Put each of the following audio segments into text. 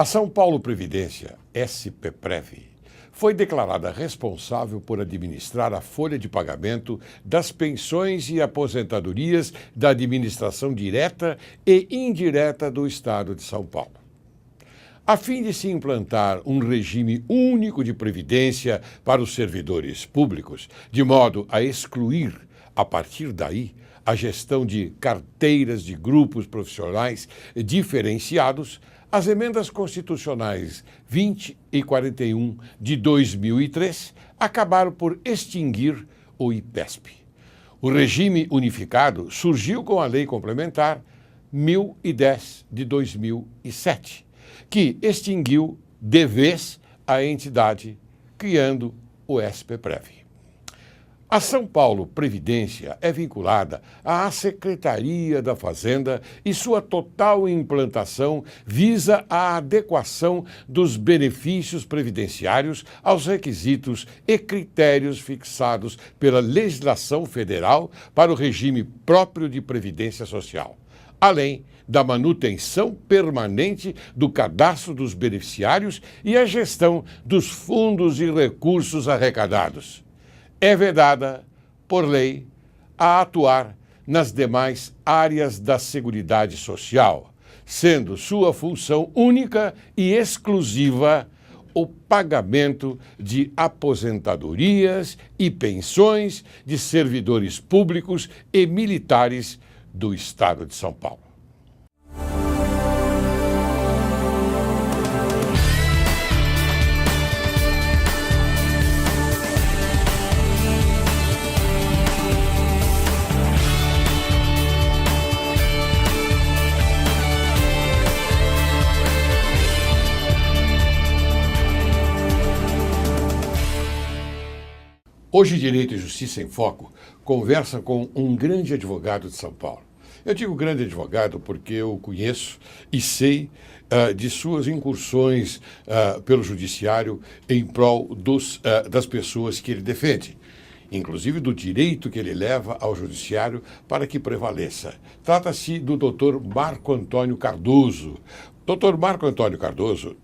A São Paulo Previdência, SPPrev, foi declarada responsável por administrar a folha de pagamento das pensões e aposentadorias da administração direta e indireta do Estado de São Paulo. A fim de se implantar um regime único de previdência para os servidores públicos, de modo a excluir, a partir daí, a gestão de carteiras de grupos profissionais diferenciados, as emendas constitucionais 20 e 41 de 2003 acabaram por extinguir o IPESP. O regime unificado surgiu com a Lei Complementar 1010 de 2007, que extinguiu de vez a entidade, criando o SPPrev. A São Paulo Previdência é vinculada à Secretaria da Fazenda e sua total implantação visa a adequação dos benefícios previdenciários aos requisitos e critérios fixados pela legislação federal para o regime próprio de previdência social, além da manutenção permanente do cadastro dos beneficiários e a gestão dos fundos e recursos arrecadados. É vedada, por lei, a atuar nas demais áreas da Seguridade Social, sendo sua função única e exclusiva o pagamento de aposentadorias e pensões de servidores públicos e militares do Estado de São Paulo. Hoje, Direito e Justiça em Foco conversa com um grande advogado de São Paulo. Eu digo grande advogado porque eu conheço e sei de suas incursões pelo judiciário em prol das pessoas que ele defende, inclusive do direito que ele leva ao judiciário para que prevaleça. Trata-se do Dr. Marco Antônio Cardoso. Dr. Marco Antônio Cardoso,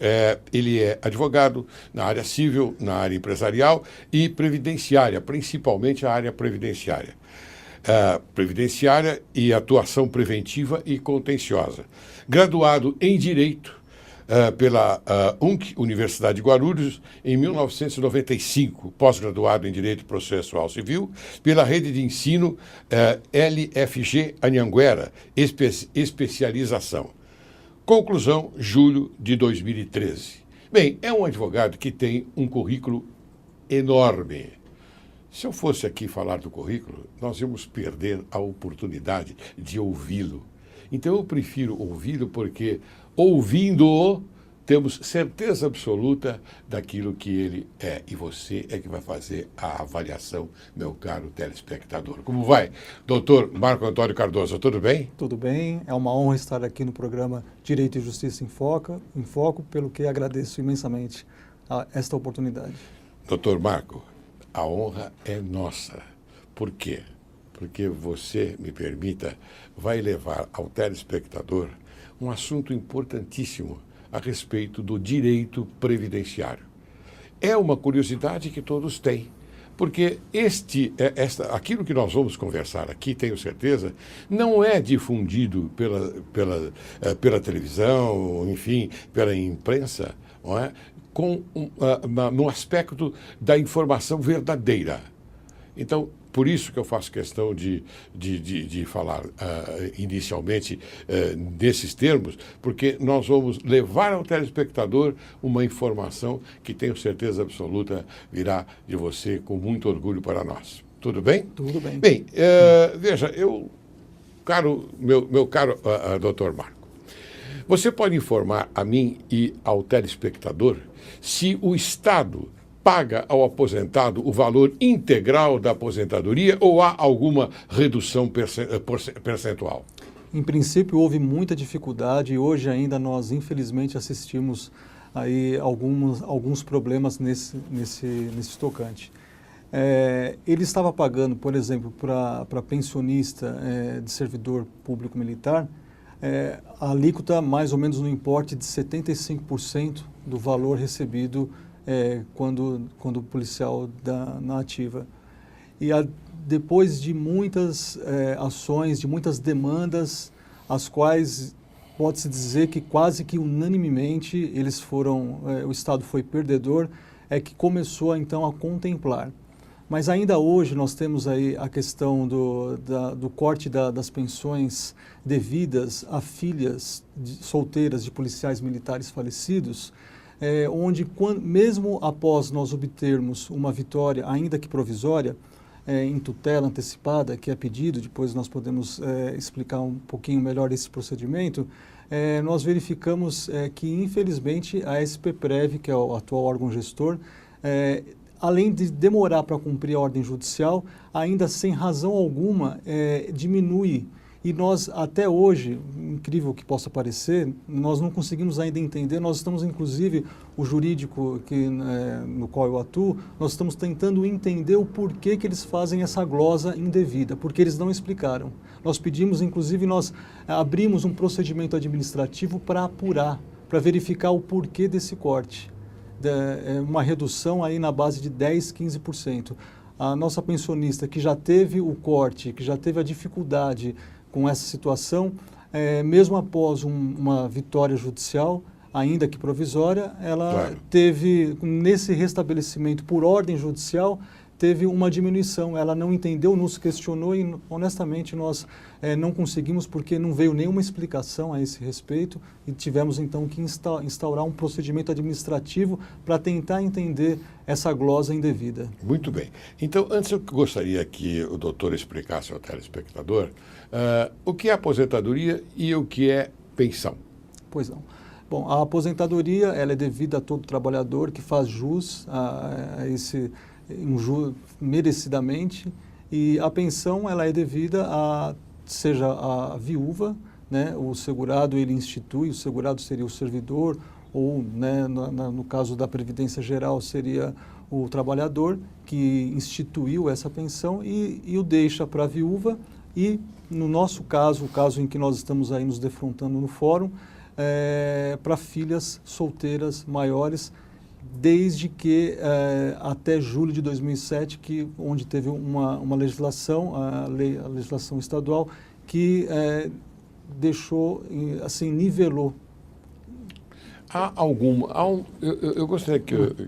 ele é advogado na área civil, na área empresarial e previdenciária, principalmente a área previdenciária. Previdenciária e atuação preventiva e contenciosa. Graduado em Direito pela UNC, Universidade de Guarulhos, em 1995, pós-graduado em Direito Processual Civil, pela Rede de Ensino LFG Anhanguera, especialização. Conclusão, julho de 2013. Bem, é um advogado que tem um currículo enorme. Se eu fosse aqui falar do currículo, nós íamos perder a oportunidade de ouvi-lo. Então eu prefiro ouvi-lo porque, ouvindo-o, temos certeza absoluta daquilo que ele é. E você é que vai fazer a avaliação, meu caro telespectador. Como vai, doutor Marco Antônio Cardoso? Tudo bem? Tudo bem. É uma honra estar aqui no programa Direito e Justiça em Foco, pelo que agradeço imensamente esta oportunidade. Doutor Marco, a honra é nossa. Por quê? Porque você, me permita, vai levar ao telespectador um assunto importantíssimo a respeito do direito previdenciário. É uma curiosidade que todos têm, porque aquilo que nós vamos conversar aqui, tenho certeza, não é difundido pela televisão, enfim, pela imprensa, não é? No aspecto da informação verdadeira. Então, por isso que eu faço questão de falar inicialmente nesses termos, porque nós vamos levar ao telespectador uma informação que tenho certeza absoluta virá de você com muito orgulho para nós. Tudo bem? Tudo bem. Bem, veja, meu caro doutor Marco, você pode informar a mim e ao telespectador se o Estado paga ao aposentado o valor integral da aposentadoria ou há alguma redução percentual? Em princípio, houve muita dificuldade e hoje ainda nós, infelizmente, assistimos aí alguns problemas nesse tocante. Ele estava pagando, por exemplo, para pensionista de servidor público militar, a alíquota mais ou menos no importe de 75% do valor recebido quando o policial na ativa. E depois de muitas ações, de muitas demandas, as quais pode-se dizer que quase que unanimemente o Estado foi perdedor, é que começou então a contemplar. Mas ainda hoje nós temos aí a questão do corte das pensões devidas a filhas solteiras de policiais militares falecidos, onde mesmo após nós obtermos uma vitória, ainda que provisória, em tutela antecipada, que é pedido, depois nós podemos explicar um pouquinho melhor esse procedimento, nós verificamos que infelizmente a SPPrev, que é o atual órgão gestor, além de demorar para cumprir a ordem judicial, ainda sem razão alguma diminui. E nós, até hoje, incrível que possa parecer, nós não conseguimos ainda entender, nós estamos, inclusive, o jurídico no qual eu atuo, nós estamos tentando entender o porquê que eles fazem essa glosa indevida, porque eles não explicaram. Nós pedimos, inclusive, nós abrimos um procedimento administrativo para apurar, para verificar o porquê desse corte. Uma redução aí na base de 10%, 15%. A nossa pensionista que já teve o corte, que já teve a dificuldade com essa situação, mesmo após uma vitória judicial, ainda que provisória, ela teve, nesse restabelecimento por ordem judicial, teve uma diminuição. Ela não entendeu, nos questionou e, honestamente, nós não conseguimos porque não veio nenhuma explicação a esse respeito e tivemos, então, que instaurar um procedimento administrativo para tentar entender essa glosa indevida. Muito bem. Então, antes eu gostaria que o doutor explicasse ao telespectador o que é aposentadoria e o que é pensão. Pois não. Bom, a aposentadoria ela é devida a todo trabalhador que faz jus a esse merecidamente, e a pensão ela é devida seja a viúva, né, o segurado ele institui, o segurado seria o servidor, ou né, no caso da Previdência Geral seria o trabalhador que instituiu essa pensão e o deixa para a viúva e, no nosso caso, o caso em que nós estamos aí nos defrontando no fórum, para filhas solteiras maiores, desde que até julho de 2007, onde teve uma legislação, a legislação estadual, que deixou, assim, nivelou. Eu gostaria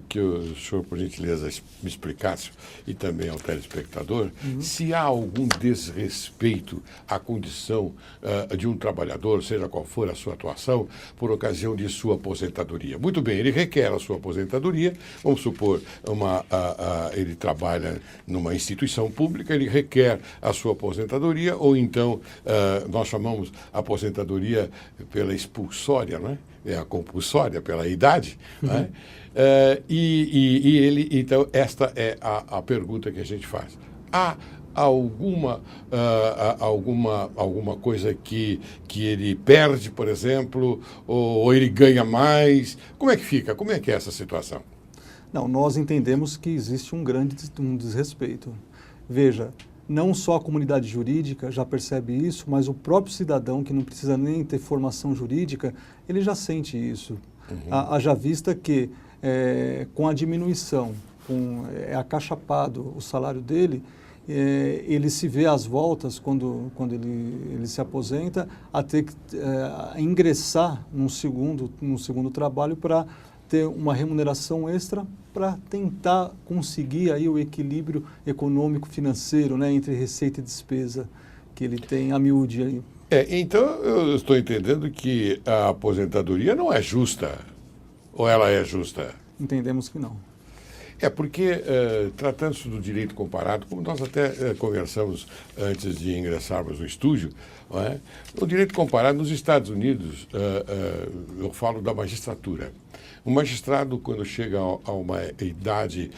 que o senhor, por gentileza, me explicasse, e também ao telespectador, se há algum desrespeito à condição de um trabalhador, seja qual for a sua atuação, por ocasião de sua aposentadoria. Muito bem, ele requer a sua aposentadoria, vamos supor, ele trabalha numa instituição pública, ele requer a sua aposentadoria, ou então nós chamamos aposentadoria pela expulsória, não é? É a compulsória pela idade, né? Então, esta é a pergunta que a gente faz. Há alguma coisa que ele perde, por exemplo, ou ele ganha mais? Como é que fica? Como é que é essa situação? Não, nós entendemos que existe um grande desrespeito. Veja, não só a comunidade jurídica já percebe isso, mas o próprio cidadão, que não precisa nem ter formação jurídica, ele já sente isso. Haja vista que, com a diminuição, é acachapado o salário dele, ele se vê às voltas, quando ele se aposenta, a ter que ingressar num segundo trabalho para ter uma remuneração extra para tentar conseguir aí o equilíbrio econômico-financeiro, né, entre receita e despesa que ele tem a miúde aí. Então, eu estou entendendo que a aposentadoria não é justa, ou ela é justa? Entendemos que não. Porque, tratando-se do direito comparado, como nós até conversamos antes de ingressarmos no estúdio, não é? O direito comparado nos Estados Unidos, eu falo da magistratura. O magistrado, quando chega a uma idade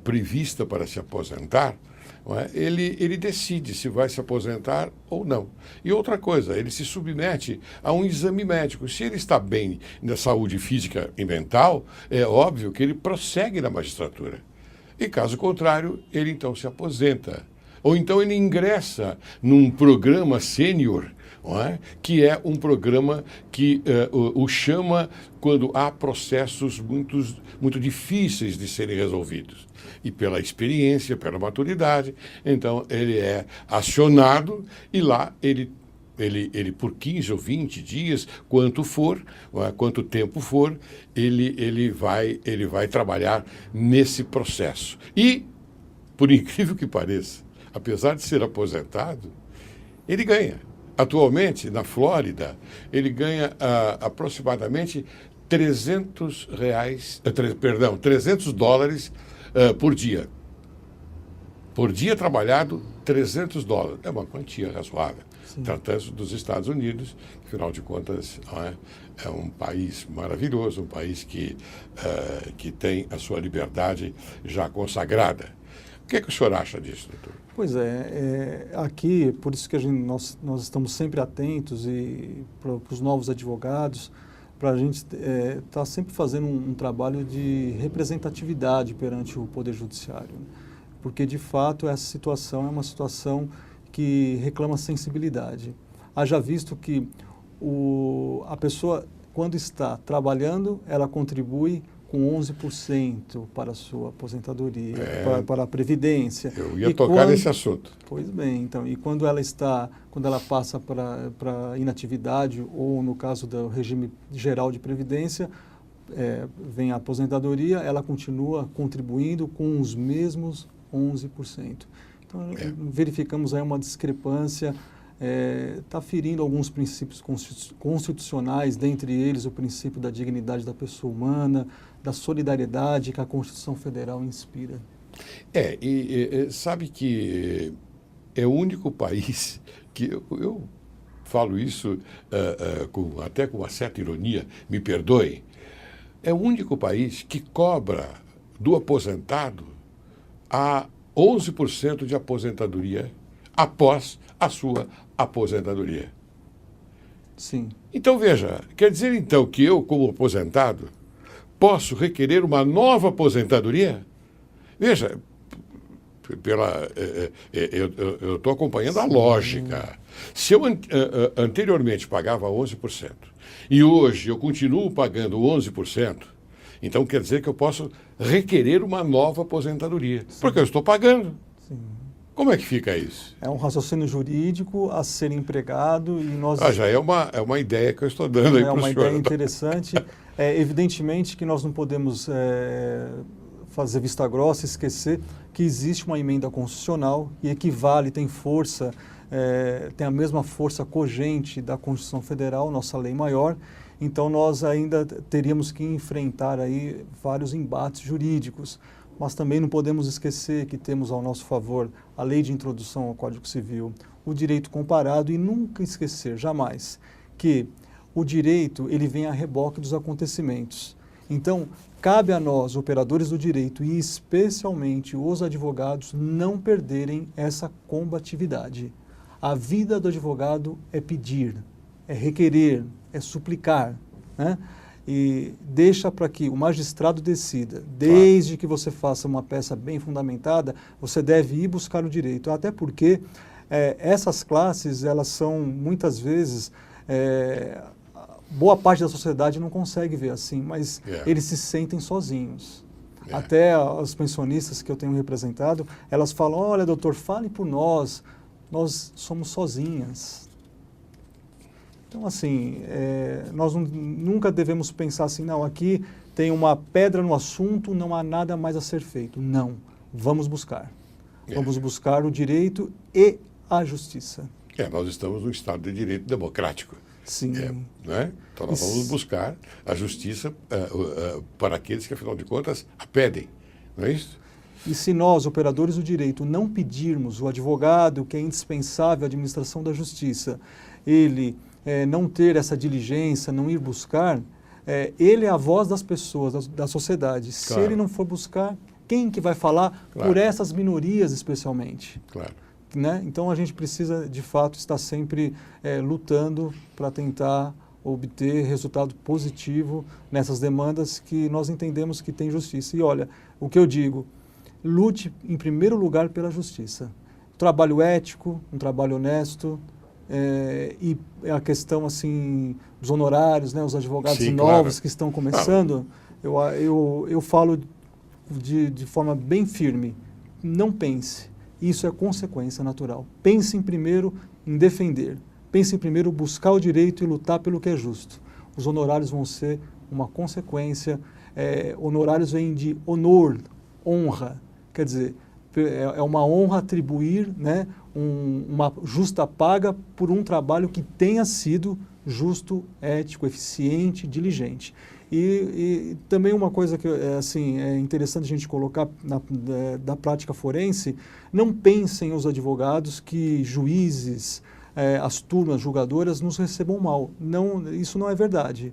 prevista para se aposentar, não é? Ele decide se vai se aposentar ou não. E outra coisa, ele se submete a um exame médico. Se ele está bem na saúde física e mental, é óbvio que ele prossegue na magistratura. E caso contrário, ele então se aposenta. Ou então ele ingressa num programa sênior, não é? Que é um programa que o chama quando há processos muito difíceis de serem resolvidos. E pela experiência, pela maturidade, então ele é acionado e lá ele por 15 ou 20 dias, quanto for, quanto tempo for, ele vai trabalhar nesse processo. E, por incrível que pareça, apesar de ser aposentado, ele ganha. Atualmente, na Flórida, ele ganha aproximadamente $300 por dia. Por dia trabalhado, $300. É uma quantia razoável. Tratando-se dos Estados Unidos, afinal de contas, é um país maravilhoso, um país que tem a sua liberdade já consagrada. O que é que o senhor acha disso, doutor? Pois aqui, por isso que nós estamos sempre atentos para os novos advogados, para a gente estar sempre fazendo um trabalho de representatividade perante o Poder Judiciário. Porque, de fato, essa situação é uma situação que reclama sensibilidade. Haja visto que a pessoa, quando está trabalhando, ela contribui com 11% para a sua aposentadoria, para a Previdência. Eu ia tocar nesse assunto. Pois bem, então, e quando ela passa para inatividade, ou no caso do regime geral de Previdência, vem a aposentadoria, ela continua contribuindo com os mesmos 11%. Então, verificamos aí uma discrepância, está ferindo alguns princípios constitucionais, dentre eles o princípio da dignidade da pessoa humana, da solidariedade que a Constituição Federal inspira. Sabe que é o único país que eu falo isso até com uma certa ironia, me perdoem, é o único país que cobra do aposentado a 11% de aposentadoria após a sua aposentadoria. Sim. Então, veja, quer dizer então que eu, como aposentado, posso requerer uma nova aposentadoria? Veja, eu estou acompanhando a lógica. Se eu anteriormente pagava 11% e hoje eu continuo pagando 11%, então quer dizer que eu posso requerer uma nova aposentadoria, porque eu estou pagando. Sim. Como é que fica isso? É um raciocínio jurídico a ser empregado e nós... Já é uma ideia que eu estou dando aí para o senhor. É uma ideia interessante. Evidentemente que nós não podemos fazer vista grossa e esquecer que existe uma emenda constitucional e equivale, tem força, tem a mesma força cogente da Constituição Federal, nossa lei maior. Então, nós ainda teríamos que enfrentar aí vários embates jurídicos, mas também não podemos esquecer que temos ao nosso favor a Lei de Introdução ao Código Civil, o direito comparado e nunca esquecer, jamais, que o direito ele vem a reboque dos acontecimentos. Então, cabe a nós, operadores do direito e especialmente os advogados, não perderem essa combatividade. A vida do advogado é pedir, é requerer, é suplicar, né? E deixa para que o magistrado decida. Desde que você faça uma peça bem fundamentada, você deve ir buscar o direito. Até porque essas classes, elas são muitas vezes, boa parte da sociedade não consegue ver assim, mas eles se sentem sozinhos. Até as pensionistas que eu tenho representado, elas falam, olha doutor, fale por nós somos sozinhas. Então, assim, nós nunca devemos pensar assim, não, aqui tem uma pedra no assunto, não há nada mais a ser feito. Não, vamos buscar. Vamos buscar o direito e a justiça. Nós estamos num Estado de Direito democrático. Sim. Né? Então, nós vamos buscar a justiça para aqueles que, afinal de contas, a pedem. Não é isso? E se nós, operadores do direito, não pedirmos o advogado, que é indispensável à administração da justiça, ele não ter essa diligência, não ir buscar, ele é a voz das pessoas, da sociedade. Claro. Se ele não for buscar, quem que vai falar por essas minorias especialmente? Claro. Né? Então a gente precisa, de fato, estar sempre lutando para tentar obter resultado positivo nessas demandas que nós entendemos que tem justiça. E olha, o que eu digo, lute em primeiro lugar pela justiça. Trabalho ético, um trabalho honesto, e a questão assim dos honorários, né, os advogados Sim, novos claro. que estão começando, eu falo de forma bem firme, não pense, isso é consequência natural. Pense primeiro em defender, pense primeiro em buscar o direito e lutar pelo que é justo. Os honorários vão ser uma consequência, honorários vêm de honor, honra, quer dizer, é uma honra atribuir, né, uma justa paga por um trabalho que tenha sido justo, ético, eficiente, diligente. E também uma coisa que assim, é interessante a gente colocar da prática forense, não pensem os advogados que juízes, as turmas julgadoras nos recebam mal. Não, isso não é verdade.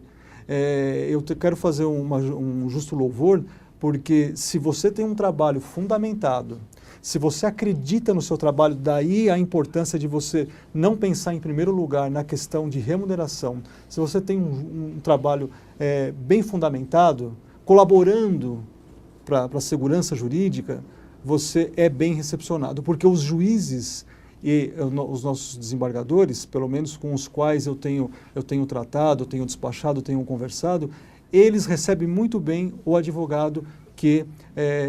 Eu quero fazer um justo louvor, porque se você tem um trabalho fundamentado, se você acredita no seu trabalho, daí a importância de você não pensar em primeiro lugar na questão de remuneração. Se você tem um trabalho bem fundamentado, colaborando para a segurança jurídica, você é bem recepcionado, porque os juízes e os nossos desembargadores, pelo menos com os quais eu tenho tratado, eu tenho despachado, eu tenho conversado, eles recebem muito bem o advogado que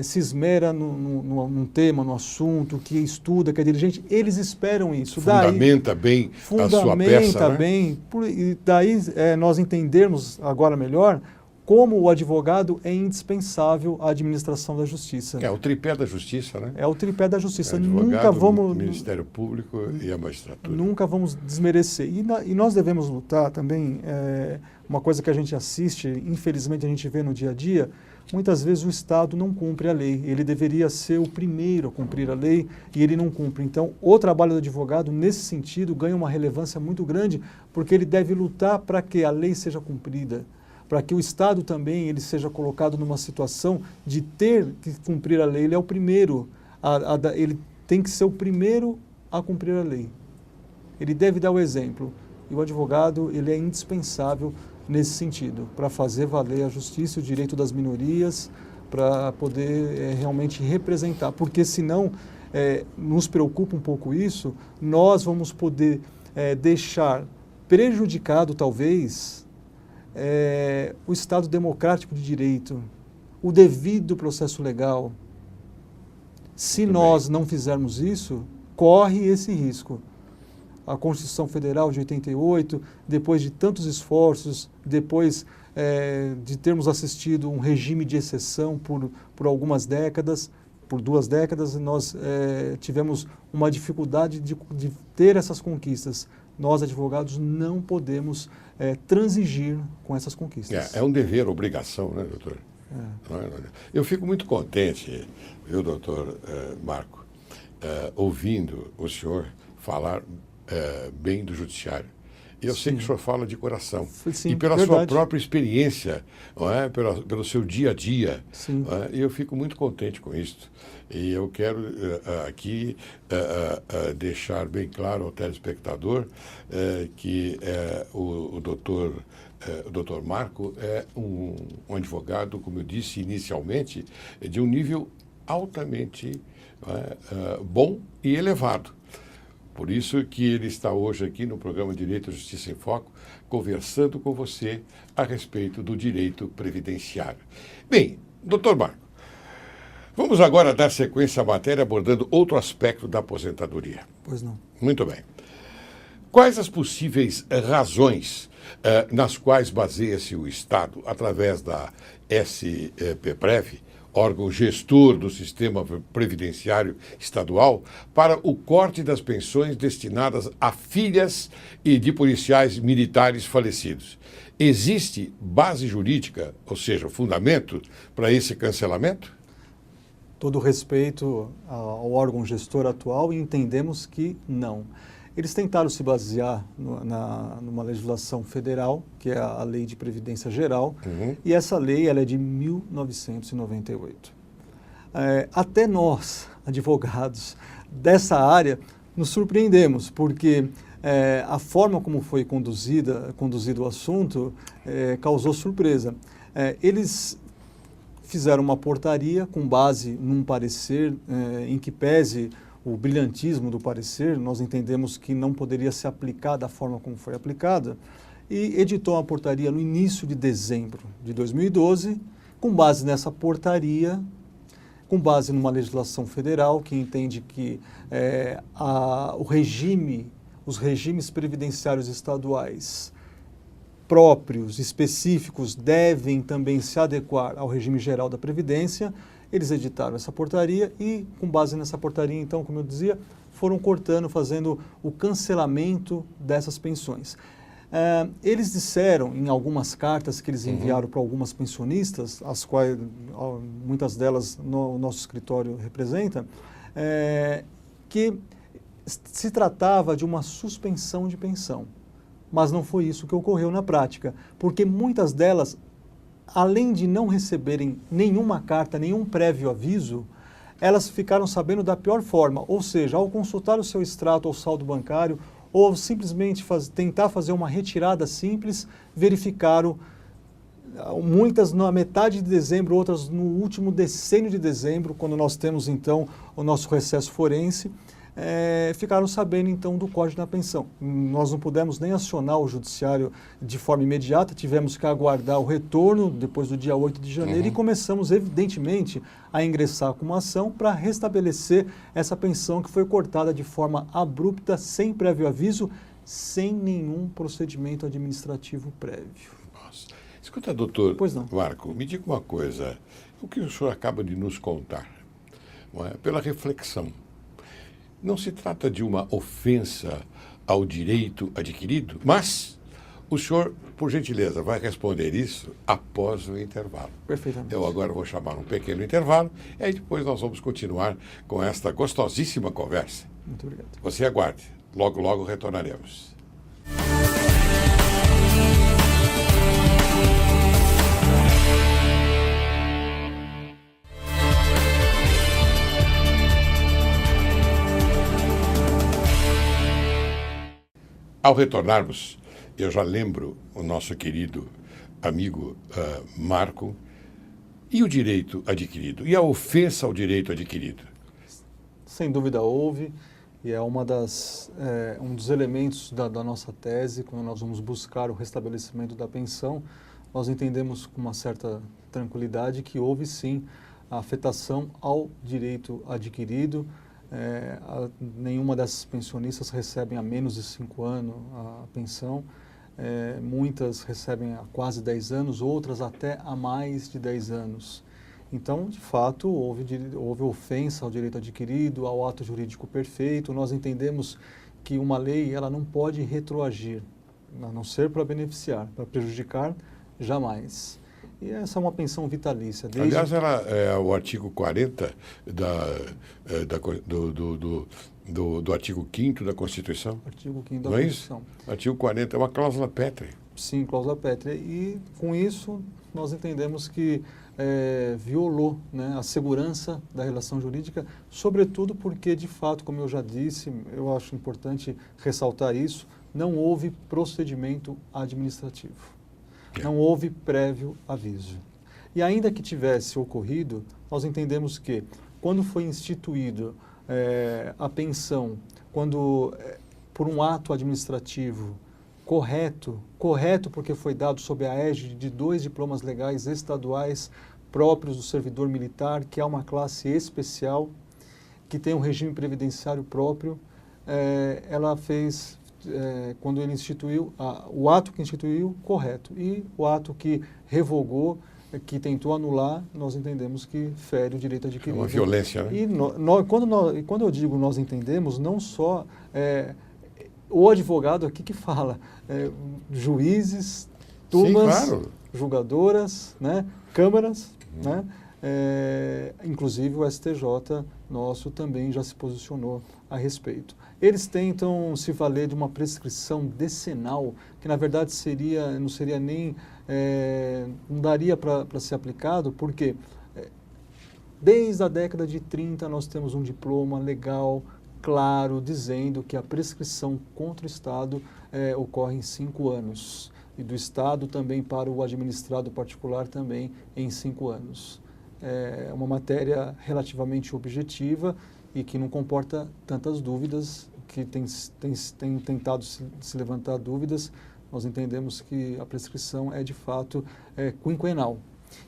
se esmera num tema, no assunto, que estuda, que é diligente. Eles esperam isso. Fundamenta bem a sua peça, né? Bem. E daí nós entendermos agora melhor como o advogado é indispensável à administração da justiça. É o tripé da justiça, né? É o tripé da justiça. Advogado, Nunca vamos... Ministério Público e a magistratura. Nunca vamos desmerecer. E nós devemos lutar também, uma coisa que a gente assiste, infelizmente a gente vê no dia a dia, muitas vezes o Estado não cumpre a lei. Ele deveria ser o primeiro a cumprir a lei e ele não cumpre. Então, o trabalho do advogado, nesse sentido, ganha uma relevância muito grande, porque ele deve lutar para que a lei seja cumprida, para que o Estado também ele seja colocado numa situação de ter que cumprir a lei. Ele é o primeiro, ele tem que ser o primeiro a cumprir a lei. Ele deve dar o exemplo. E o advogado ele é indispensável nesse sentido, para fazer valer a justiça, o direito das minorias, para poder realmente representar. Porque senão, nos preocupa um pouco isso, nós vamos poder deixar prejudicado, talvez, o Estado democrático de direito, o devido processo legal. Se nós não fizermos isso, corre esse risco. A Constituição Federal de 88, depois de tantos esforços, depois de termos assistido um regime de exceção por algumas décadas, por 2 décadas, nós tivemos uma dificuldade de ter essas conquistas. Nós, advogados, não podemos transigir com essas conquistas. É um dever, obrigação, né, doutor? Eu fico muito contente, viu, doutor Marco, ouvindo o senhor falar bem do judiciário. Eu sei que o senhor fala de coração. Sim, e pela verdade. sua própria experiência, não é? Pelo seu dia a dia. Sim. Não é? E eu fico muito contente com isso. E eu quero aqui deixar bem claro ao telespectador que o doutor Marco é um advogado, como eu disse inicialmente, de um nível altamente bom e elevado. Por isso que ele está hoje aqui no programa Direito e Justiça em Foco, conversando com você a respeito do direito previdenciário. Bem, doutor Marco, vamos agora dar sequência à matéria abordando outro aspecto da aposentadoria. Pois não. Muito bem. Quais as possíveis razões nas quais baseia-se o Estado, através da SPPREV, órgão gestor do sistema previdenciário estadual, para o corte das pensões destinadas a filhas e de policiais militares falecidos? Existe base jurídica, ou seja, fundamento, para esse cancelamento? Todo respeito ao órgão gestor atual, e entendemos que não. Eles tentaram se basear numa legislação federal, que é a Lei de Previdência Geral, e essa lei ela é de 1998. Até nós, advogados dessa área, nos surpreendemos, porque a forma como foi conduzido o assunto causou surpresa. Eles fizeram uma portaria com base num parecer em que pese o brilhantismo do parecer, nós entendemos que não poderia se aplicar da forma como foi aplicada, e editou uma portaria no início de dezembro de 2012, com base nessa portaria, com base numa legislação federal que entende que os regimes previdenciários estaduais próprios, específicos, devem também se adequar ao regime geral da Previdência. Eles editaram essa portaria e, com base nessa portaria, então, como eu dizia, foram cortando, fazendo o cancelamento dessas pensões. Eles disseram, em algumas cartas que eles enviaram para algumas pensionistas, as quais muitas delas o nosso escritório representa, que se tratava de uma suspensão de pensão. Mas não foi isso que ocorreu na prática, porque muitas delas, além de não receberem nenhuma carta, nenhum prévio aviso, elas ficaram sabendo da pior forma, ou seja, ao consultar o seu extrato ou saldo bancário, ou simplesmente tentar fazer uma retirada simples, verificaram, muitas na metade de dezembro, outras no último decênio de dezembro, quando nós temos então o nosso recesso forense, ficaram sabendo então do Código da Pensão. Nós não pudemos nem acionar o judiciário de forma imediata, tivemos que aguardar o retorno depois do dia 8 de janeiro e começamos evidentemente a ingressar com uma ação para restabelecer essa pensão que foi cortada de forma abrupta, sem prévio aviso, sem nenhum procedimento administrativo prévio. Nossa. Escuta, doutor Marco, me diga uma coisa, o que o senhor acaba de nos contar, não é? Pela reflexão, não se trata de uma ofensa ao direito adquirido, mas o senhor, por gentileza, vai responder isso após o intervalo. Perfeitamente. Eu agora vou chamar um pequeno intervalo e aí depois nós vamos continuar com esta gostosíssima conversa. Muito obrigado. Você aguarde, logo, logo retornaremos. Ao retornarmos, eu já lembro o nosso querido amigo Marco e o direito adquirido, e a ofensa ao direito adquirido. Sem dúvida houve, e é um dos elementos da nossa tese, quando nós vamos buscar o restabelecimento da pensão, nós entendemos com uma certa tranquilidade que houve sim a afetação ao direito adquirido. Nenhuma dessas pensionistas recebem há menos de 5 anos a pensão, muitas recebem há quase 10 anos, outras até há mais de 10 anos. Então, de fato, houve ofensa ao direito adquirido, ao ato jurídico perfeito. Nós entendemos que uma lei ela não pode retroagir, a não ser para beneficiar, para prejudicar, jamais. E essa é uma pensão vitalícia. Aliás, ela é o artigo 40 do artigo 5º da Constituição. Artigo 5º da Não é Constituição. Isso? Artigo 40 é uma cláusula pétrea. Sim, cláusula pétrea. E com isso nós entendemos que violou, né, a segurança da relação jurídica, sobretudo porque, de fato, como eu já disse, eu acho importante ressaltar isso, não houve procedimento administrativo. Não houve prévio aviso. E ainda que tivesse ocorrido, nós entendemos que, quando foi instituído a pensão, quando por um ato administrativo correto porque foi dado sob a égide de 2 diplomas legais estaduais próprios do servidor militar, que é uma classe especial, que tem um regime previdenciário próprio, ela fez... quando ele instituiu, o ato que instituiu, correto. E o ato que revogou, que tentou anular, nós entendemos que fere o direito adquirido. É uma violência, né? E quando eu digo nós entendemos, não só o advogado aqui que fala, juízes, turmas, sim, claro, julgadoras, né, câmaras, né? Inclusive o STJ nosso também já se posicionou a respeito. Eles tentam se valer de uma prescrição decenal, que na verdade não seria nem, não daria para ser aplicado, porque desde a década de 30 nós temos um diploma legal, claro, dizendo que a prescrição contra o Estado ocorre em 5 anos. E do Estado também para o administrado particular também em 5 anos. É uma matéria relativamente objetiva e que não comporta tantas dúvidas, que tem tentado se levantar dúvidas. Nós entendemos que a prescrição é de fato quinquenal.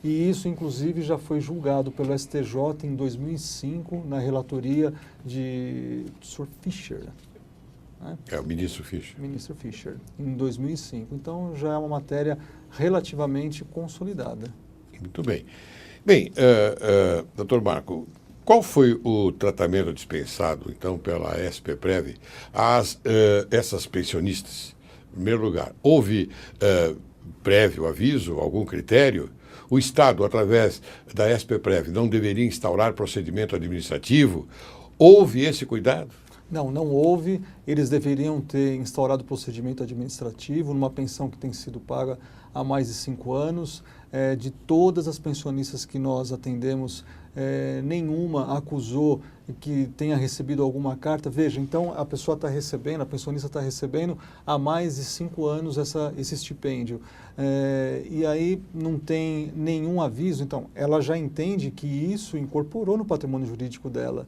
E isso, inclusive, já foi julgado pelo STJ em 2005, na relatoria de Sr. Fischer. Né? É o ministro Fischer. Ministro Fischer, em 2005. Então, já é uma matéria relativamente consolidada. Muito bem. Bem, doutor Marco, qual foi o tratamento dispensado, então, pela SPPrev às essas pensionistas? Em primeiro lugar, houve prévio aviso, algum critério? O Estado, através da SPPrev, não deveria instaurar procedimento administrativo? Houve esse cuidado? Não, não houve. Eles deveriam ter instaurado procedimento administrativo numa pensão que tem sido paga há mais de 5 anos. De todas as pensionistas que nós atendemos, nenhuma acusou que tenha recebido alguma carta. Veja, então a pessoa está recebendo, a pensionista está recebendo há mais de 5 anos esse estipêndio. E aí não tem nenhum aviso, então ela já entende que isso incorporou no patrimônio jurídico dela.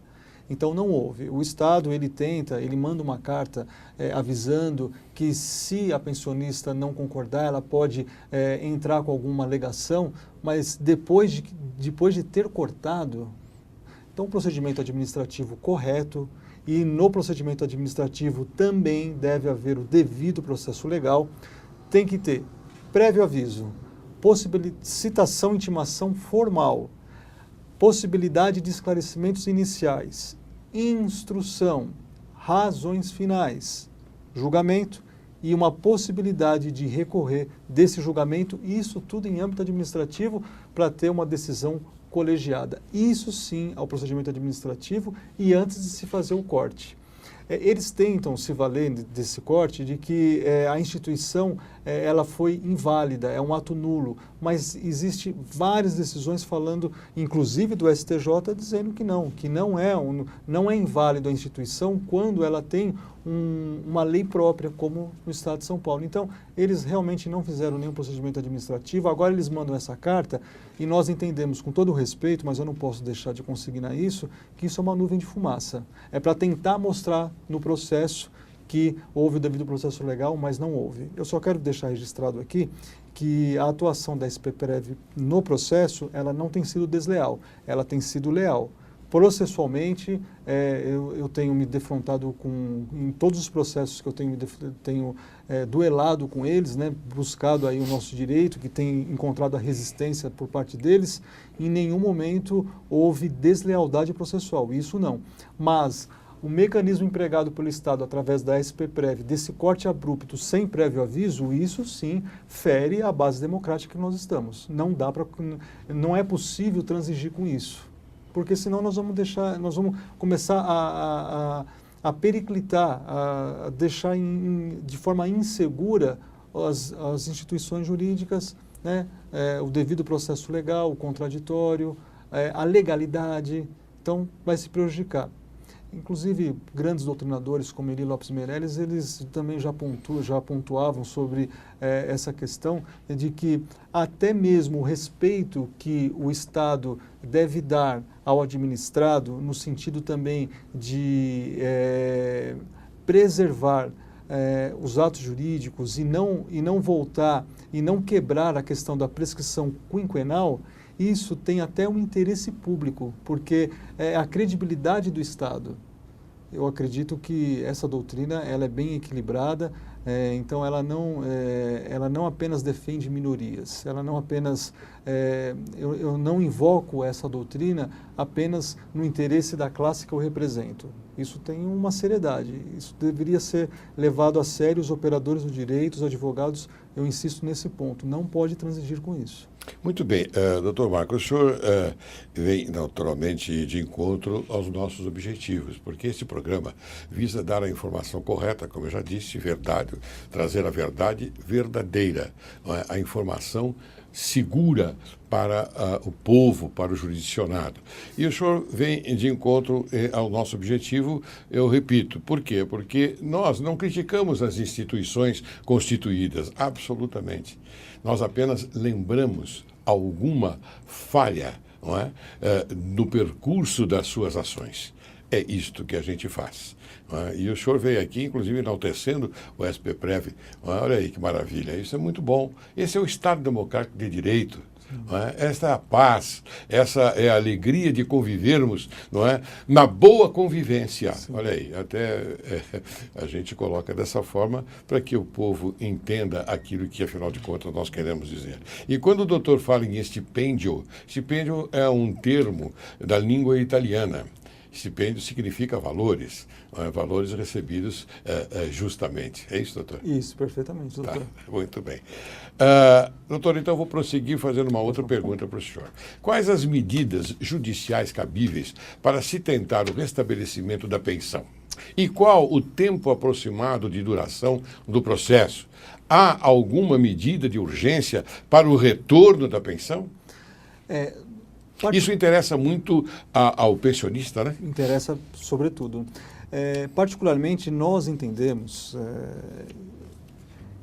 Então não houve. O Estado, ele manda uma carta avisando que se a pensionista não concordar, ela pode entrar com alguma alegação, mas depois de ter cortado, então o procedimento administrativo correto, e no procedimento administrativo também deve haver o devido processo legal, tem que ter prévio aviso, citação, intimação formal, possibilidade de esclarecimentos iniciais, instrução, razões finais, julgamento e uma possibilidade de recorrer desse julgamento, isso tudo em âmbito administrativo para ter uma decisão colegiada. Isso sim é o procedimento administrativo e antes de se fazer o corte. Eles tentam se valer desse corte de que a instituição ela foi inválida, é um ato nulo, mas existe várias decisões falando, inclusive do STJ, dizendo que não é inválido a instituição quando ela tem uma lei própria, como no Estado de São Paulo. Então, eles realmente não fizeram nenhum procedimento administrativo, agora eles mandam essa carta e nós entendemos, com todo o respeito, mas eu não posso deixar de consignar isso, que isso é uma nuvem de fumaça. É para tentar mostrar no processo que houve o devido processo legal, mas não houve. Eu só quero deixar registrado aqui que a atuação da SPPrev no processo, ela não tem sido desleal, ela tem sido leal. Processualmente, eu tenho me defrontado em todos os processos que eu tenho duelado com eles, né, buscado aí o nosso direito, que tem encontrado a resistência por parte deles. Em nenhum momento houve deslealdade processual, isso não. Mas o mecanismo empregado pelo Estado através da SPPrev, desse corte abrupto sem prévio aviso, isso sim fere a base democrática que nós estamos. Não é possível transigir com isso. Porque senão nós vamos começar a periclitar, a deixar de forma insegura as instituições jurídicas, né? O devido processo legal, o contraditório, a legalidade, então vai se prejudicar. Inclusive, grandes doutrinadores como Ely Lopes Meirelles, eles também já pontuavam sobre essa questão de que até mesmo o respeito que o Estado deve dar ao administrado, no sentido também de preservar os atos jurídicos e não voltar e não quebrar a questão da prescrição quinquenal, isso tem até um interesse público, porque é a credibilidade do Estado. Eu acredito que essa doutrina ela é bem equilibrada, então ela não apenas defende minorias, ela não apenas, eu não invoco essa doutrina apenas no interesse da classe que eu represento. Isso tem uma seriedade, isso deveria ser levado a sério. Os operadores do direito, os advogados, eu insisto nesse ponto, não pode transigir com isso. Muito bem, doutor Marco, o senhor vem naturalmente de encontro aos nossos objetivos, porque esse programa visa dar a informação correta, como eu já disse, verdade, trazer a verdade verdadeira, a informação segura para o povo, para o jurisdicionado. E o senhor vem de encontro ao nosso objetivo, eu repito. Por quê? Porque nós não criticamos as instituições constituídas, absolutamente. Nós apenas lembramos alguma falha, não é? No percurso das suas ações. É isto que a gente faz. E o senhor veio aqui, inclusive, enaltecendo o SPPrev. Olha aí que maravilha, isso é muito bom. Esse é o Estado Democrático de Direito. Esta é a paz, essa é a alegria de convivermos, não é? Na boa convivência. Sim. Olha aí, até a gente coloca dessa forma para que o povo entenda aquilo que, afinal de contas, nós queremos dizer. E quando o doutor fala em estipêndio é um termo da língua italiana. Estipêndio significa valores, valores recebidos justamente. É isso, doutor? Isso, perfeitamente, doutor. Tá, muito bem. Doutor, então eu vou prosseguir fazendo uma outra pergunta para o senhor. Quais as medidas judiciais cabíveis para se tentar o restabelecimento da pensão? E qual o tempo aproximado de duração do processo? Há alguma medida de urgência para o retorno da pensão? Isso interessa muito ao pensionista, né? Interessa sobretudo. Particularmente, nós entendemos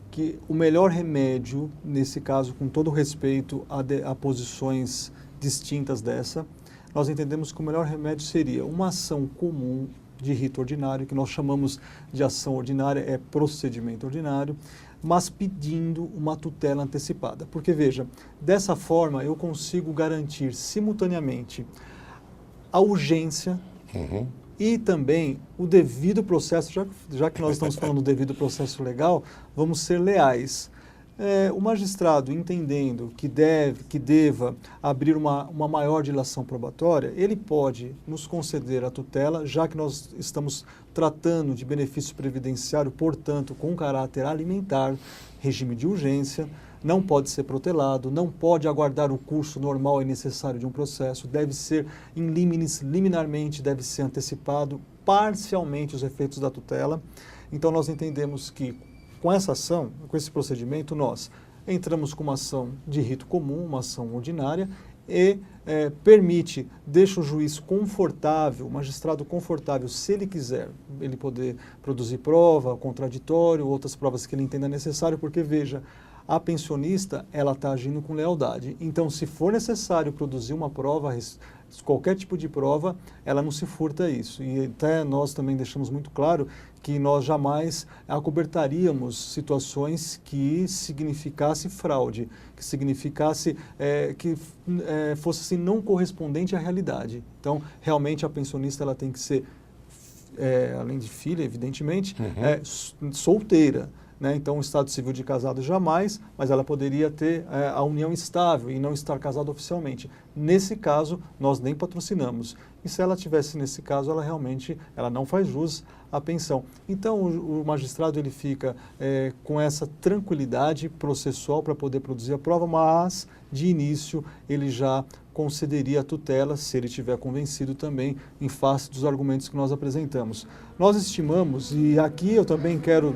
que o melhor remédio, nesse caso, com todo respeito a posições distintas dessa, nós entendemos que o melhor remédio seria uma ação comum de rito ordinário, que nós chamamos de ação ordinária, é procedimento ordinário, mas pedindo uma tutela antecipada. Porque, veja, dessa forma eu consigo garantir simultaneamente a urgência e também o devido processo, já que nós estamos falando do devido processo legal, vamos ser leais. O magistrado, entendendo que deva abrir uma maior dilação probatória, ele pode nos conceder a tutela, já que nós estamos tratando de benefício previdenciário, portanto, com caráter alimentar, regime de urgência, não pode ser protelado, não pode aguardar o curso normal e necessário de um processo, deve ser in liminis, liminarmente, deve ser antecipado parcialmente os efeitos da tutela. Então, nós entendemos que com essa ação, com esse procedimento, nós entramos com uma ação de rito comum, uma ação ordinária, e deixa o juiz confortável, o magistrado confortável, se ele quiser, ele poder produzir prova, contraditório, outras provas que ele entenda necessário, porque, veja, a pensionista, ela está agindo com lealdade. Então, se for necessário produzir uma prova, qualquer tipo de prova, ela não se furta a isso. E até nós também deixamos muito claro que nós jamais acobertaríamos situações que significasse fraude, que significasse que fosse assim, não correspondente à realidade. Então, realmente, a pensionista ela tem que ser, além de filha, evidentemente, solteira. Né? Então, o estado civil de casado jamais, mas ela poderia ter a união estável e não estar casada oficialmente. Nesse caso, nós nem patrocinamos. E se ela tivesse nesse caso, ela realmente não faz jus à pensão. Então, o magistrado ele fica com essa tranquilidade processual para poder produzir a prova, mas, de início, ele já concederia a tutela, se ele estiver convencido também, em face dos argumentos que nós apresentamos. Nós estimamos, e aqui eu também quero,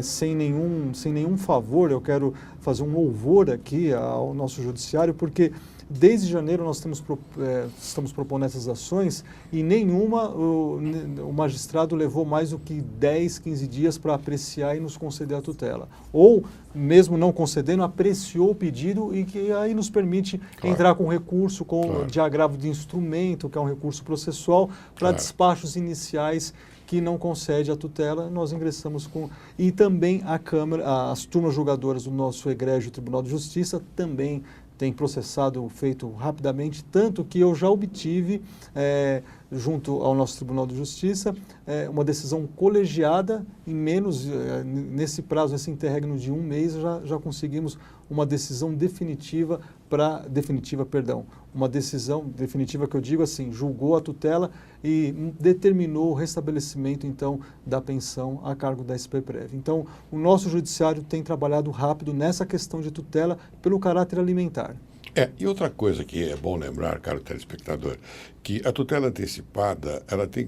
sem nenhum favor, eu quero fazer um louvor aqui ao nosso judiciário, porque desde janeiro nós estamos propondo essas ações e nenhuma o magistrado levou mais do que 10, 15 dias para apreciar e nos conceder a tutela. Ou, mesmo não concedendo, apreciou o pedido e que aí nos permite entrar com recurso de agravo de instrumento, que é um recurso processual, para despachos iniciais que não concede a tutela, nós ingressamos com... E também a Câmara, as turmas julgadoras do nosso egrégio Tribunal de Justiça também tem processado, feito rapidamente, tanto que eu já obtive, junto ao nosso Tribunal de Justiça, uma decisão colegiada, em menos, nesse prazo, nesse interregno de um mês, já conseguimos uma decisão definitiva uma decisão definitiva que eu digo assim, julgou a tutela e determinou o restabelecimento, então, da pensão a cargo da SPPrev. Então, o nosso judiciário tem trabalhado rápido nessa questão de tutela pelo caráter alimentar. E outra coisa que é bom lembrar, caro telespectador, que a tutela antecipada, ela tem,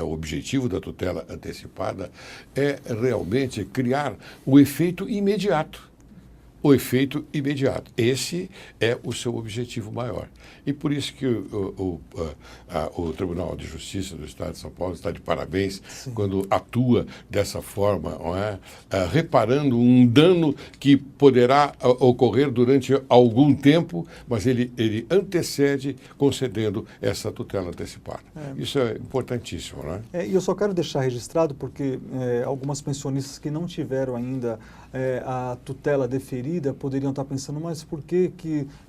o objetivo da tutela antecipada é realmente criar o efeito imediato. o efeito imediato. Esse é o seu objetivo maior. E por isso que o Tribunal de Justiça do Estado de São Paulo está de parabéns quando atua dessa forma, não é? Reparando um dano que poderá ocorrer durante algum tempo, mas ele antecede concedendo essa tutela antecipada. Isso é importantíssimo, não é? E eu só quero deixar registrado porque algumas pensionistas que não tiveram ainda a tutela deferida poderiam estar pensando, mas por que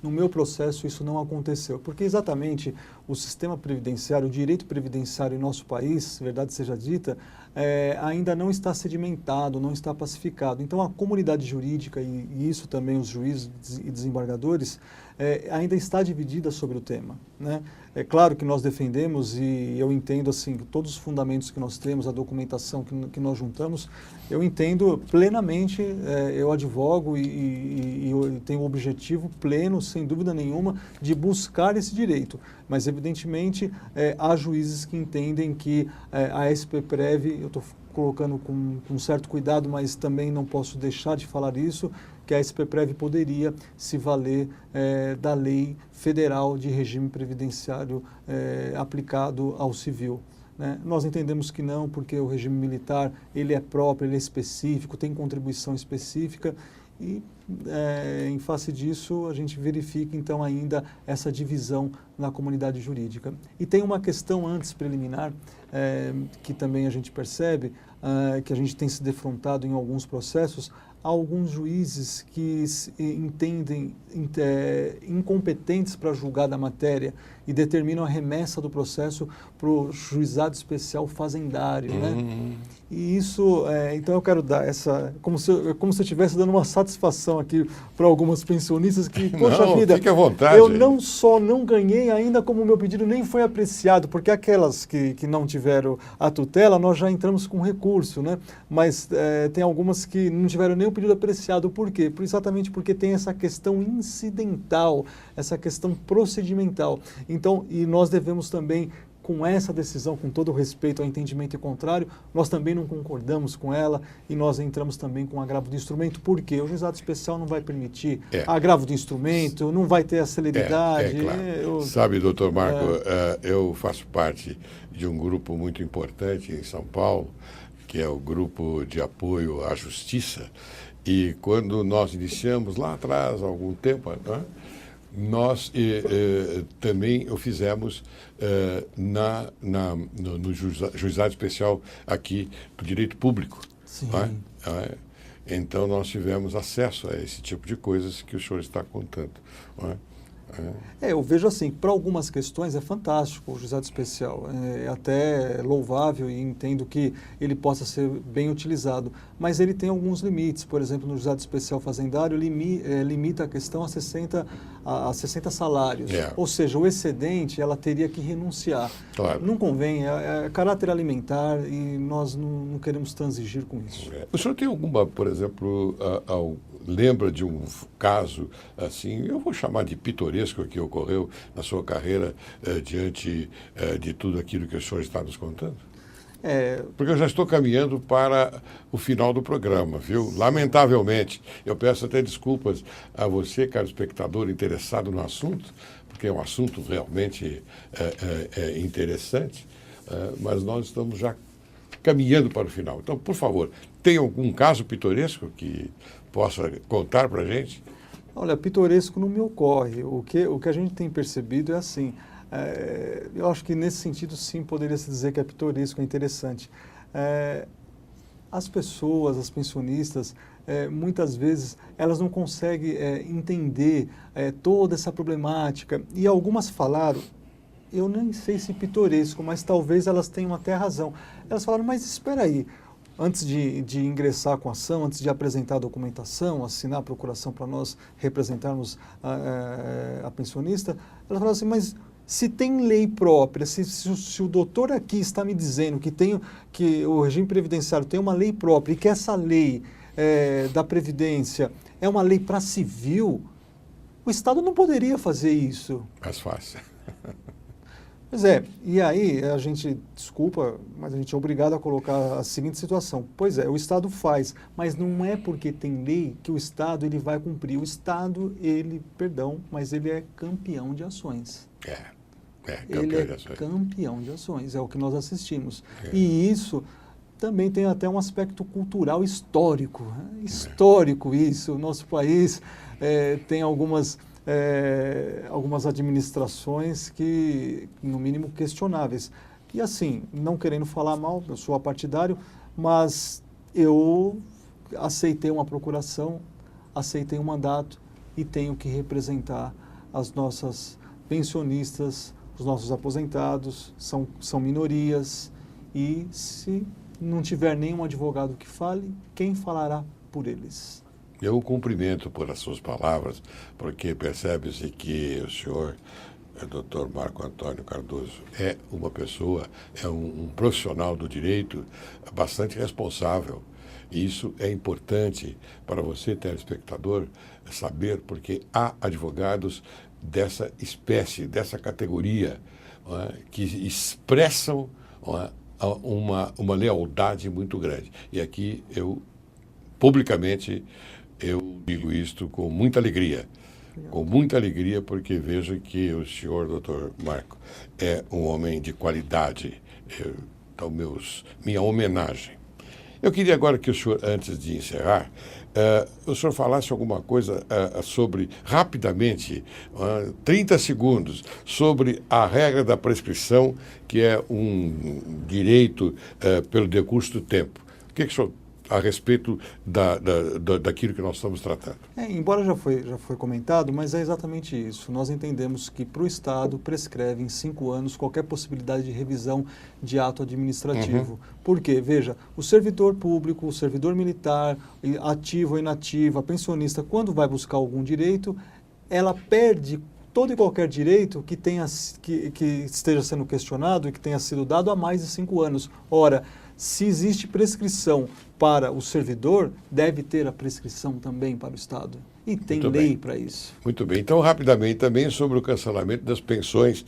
no meu processo isso não aconteceu? Porque exatamente o sistema previdenciário, o direito previdenciário em nosso país, verdade seja dita, ainda não está sedimentado, não está pacificado. Então a comunidade jurídica, e isso também os juízes e desembargadores, ainda está dividida sobre o tema, né? É claro que nós defendemos e eu entendo assim todos os fundamentos que nós temos, a documentação que nós juntamos, eu entendo plenamente, eu advogo e eu tenho o objetivo pleno, sem dúvida nenhuma, de buscar esse direito. Mas evidentemente há juízes que entendem que a SPPrev, eu estou colocando com certo cuidado, mas também não posso deixar de falar isso, que a SPPrev poderia se valer da lei federal de regime previdenciário aplicado ao civil, né? Nós entendemos que não, porque o regime militar ele é próprio, ele é específico, tem contribuição específica e em face disso a gente verifica então ainda essa divisão na comunidade jurídica. E tem uma questão antes preliminar que também a gente percebe, que a gente tem se defrontado em alguns processos. Há alguns juízes que se entendem incompetentes para julgar da matéria e determinam a remessa do processo para o juizado especial fazendário, né? E isso, então eu quero dar essa, como se eu estivesse dando uma satisfação aqui para algumas pensionistas que, poxa vida, fique à vontade. Eu não só não ganhei ainda, como o meu pedido nem foi apreciado, porque aquelas que não tiveram a tutela, nós já entramos com recurso, né? Mas tem algumas que não tiveram nem o pedido apreciado. Por quê? Exatamente porque tem essa questão incidental, essa questão procedimental. Então, e nós devemos também, com essa decisão, com todo o respeito ao entendimento contrário, nós também não concordamos com ela e nós entramos também com agravo do instrumento. Por quê? O juizado especial não vai permitir agravo do instrumento, não vai ter a celeridade. Claro. Sabe, doutor Marco, eu faço parte de um grupo muito importante em São Paulo, que é o Grupo de Apoio à Justiça, e quando nós iniciamos lá atrás, há algum tempo, né, nós também o fizemos no juizado especial aqui do direito público. Sim. Né? Então nós tivemos acesso a esse tipo de coisas que o senhor está contando. Né? Eu vejo assim, para algumas questões é fantástico o juizado especial, é até louvável e entendo que ele possa ser bem utilizado, mas ele tem alguns limites. Por exemplo, no juizado especial fazendário limita a questão a 60 salários, ou seja, o excedente ela teria que renunciar. Claro. Não convém, é caráter alimentar e nós não queremos transigir com isso. O senhor tem alguma, por exemplo, lembra de um caso assim, eu vou chamar de pitoresco, que ocorreu na sua carreira diante de tudo aquilo que o senhor está nos contando? Porque eu já estou caminhando para o final do programa, viu? Lamentavelmente. Eu peço até desculpas a você, caro espectador, interessado no assunto, porque é um assunto realmente interessante, mas nós estamos já caminhando para o final. Então, por favor, tem algum caso pitoresco que possa contar para a gente? Olha, pitoresco não me ocorre. O que a gente tem percebido é assim, eu acho que nesse sentido sim poderia se dizer que é pitoresco, é interessante. As pessoas, as pensionistas, muitas vezes elas não conseguem entender toda essa problemática e algumas falaram, eu nem sei se pitoresco, mas talvez elas tenham até razão. Elas falaram, mas espera aí, antes de ingressar com a ação, antes de apresentar a documentação, assinar a procuração para nós representarmos a pensionista, ela falou assim, mas se tem lei própria, se o doutor aqui está me dizendo que o regime previdenciário tem uma lei própria e que essa lei da Previdência é uma lei para civil, o Estado não poderia fazer isso. Mais fácil. Pois é, e aí a gente, desculpa, mas a gente é obrigado a colocar a seguinte situação. Pois é, o Estado faz, mas não é porque tem lei que o Estado ele vai cumprir. O Estado, mas ele é campeão de ações. Ele é campeão de ações, é o que nós assistimos. E isso também tem até um aspecto cultural histórico. Né? Histórico isso. O nosso país tem algumas administrações que, no mínimo, questionáveis. E assim, não querendo falar mal, eu sou apartidário, mas eu aceitei uma procuração, aceitei um mandato e tenho que representar as nossas pensionistas, os nossos aposentados, são minorias, e se não tiver nenhum advogado que fale, quem falará por eles? Eu o cumprimento por as suas palavras, porque percebe-se que o senhor, Dr. Marco Antônio Cardoso, é uma pessoa, é um profissional do direito bastante responsável. E isso é importante para você, telespectador, saber, porque há advogados dessa espécie, dessa categoria, que expressam uma lealdade muito grande. E aqui publicamente, eu digo isto com muita alegria. Com muita alegria, porque vejo que o senhor, doutor Marco, é um homem de qualidade. Então, minha homenagem. Eu queria agora que o senhor, antes de encerrar, o senhor falasse alguma coisa rapidamente, 30 segundos, sobre a regra da prescrição, que é um direito pelo decurso do tempo. O que o senhor a respeito daquilo que nós estamos tratando? Embora já foi comentado, mas é exatamente isso. Nós entendemos que para o Estado prescreve em 5 anos qualquer possibilidade de revisão de ato administrativo. Por quê? Veja, o servidor público, o servidor militar, ativo ou inativo, a pensionista, quando vai buscar algum direito, ela perde todo e qualquer direito que esteja sendo questionado e que tenha sido dado há mais de 5 anos. Ora, se existe prescrição para o servidor, deve ter a prescrição também para o Estado. E tem lei para isso. Muito bem. Então, rapidamente, também sobre o cancelamento das pensões,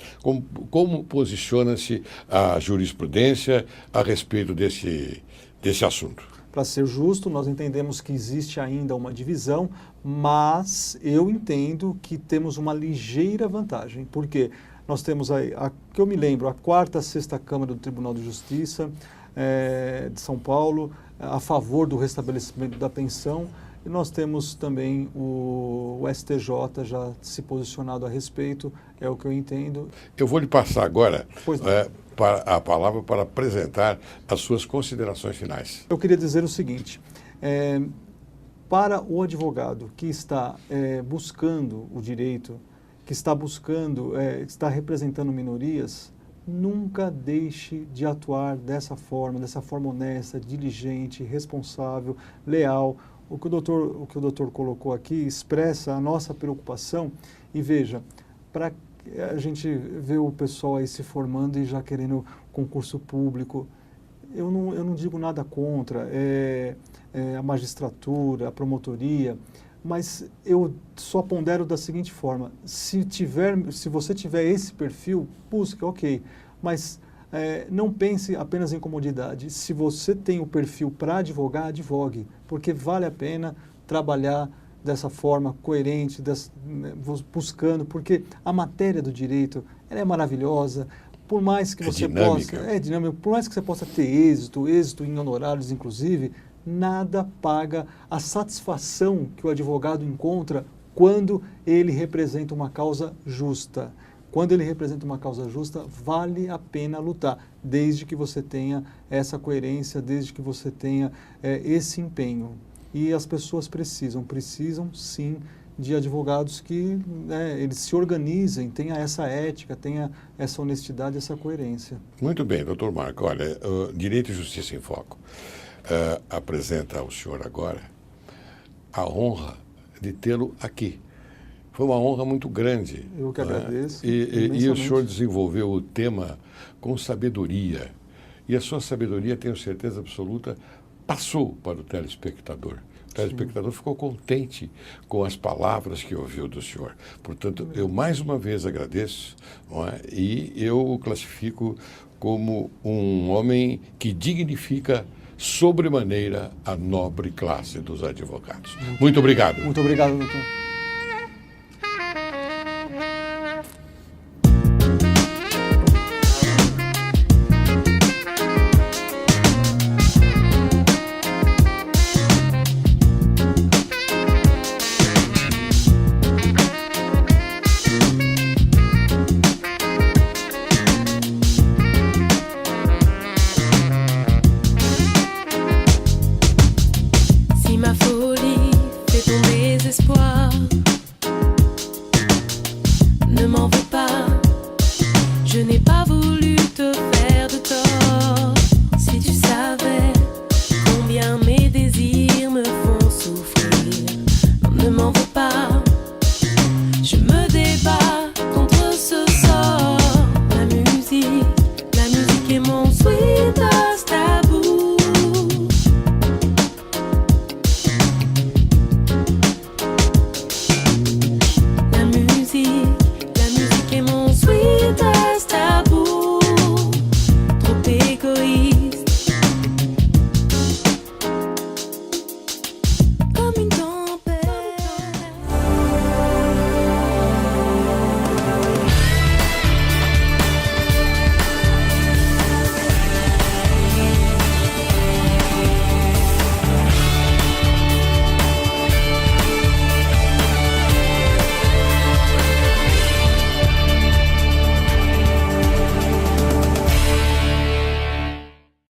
como posiciona-se a jurisprudência a respeito desse assunto? Para ser justo, nós entendemos que existe ainda uma divisão, mas eu entendo que temos uma ligeira vantagem. Por quê? Nós temos que eu me lembro, a 4ª, 6ª Câmara do Tribunal de Justiça de São Paulo, a favor do restabelecimento da pensão, e nós temos também o STJ já se posicionado a respeito, é o que eu entendo. Eu vou lhe passar agora a palavra para apresentar as suas considerações finais. Eu queria dizer o seguinte, para o advogado que está buscando o direito, que está representando minorias, nunca deixe de atuar dessa forma honesta, diligente, responsável, leal. O que o doutor colocou aqui expressa a nossa preocupação. E veja, para a gente ver o pessoal aí se formando e já querendo concurso público, eu não digo nada contra a magistratura, a promotoria, mas eu só pondero da seguinte forma: se você tiver esse perfil, busque, ok, mas não pense apenas em comodidade. Se você tem o perfil para advogar, advogue, porque vale a pena trabalhar dessa forma coerente, buscando, porque a matéria do direito ela é maravilhosa. Por mais que você possa, dinâmica, por mais que você possa ter êxito em honorários, inclusive, nada paga a satisfação que o advogado encontra quando ele representa uma causa justa. Quando ele representa uma causa justa, vale a pena lutar, desde que você tenha essa coerência, desde que você tenha esse empenho. E as pessoas precisam sim de advogados que eles se organizem, tenha essa ética, tenha essa honestidade, essa coerência. Muito bem, doutor Marco. Olha, Direito e Justiça em Foco apresenta ao senhor agora a honra de tê-lo aqui. Foi uma honra muito grande. Eu que agradeço. E o senhor desenvolveu o tema com sabedoria. E a sua sabedoria, tenho certeza absoluta, passou para o telespectador. telespectador ficou contente com as palavras que ouviu do senhor. Portanto, eu mais uma vez agradeço, não é? E eu o classifico como um homem que dignifica sobremaneira a nobre classe dos advogados. Muito obrigado. Muito obrigado, doutor. Si ma folie fait ton désespoir, ne m'en veux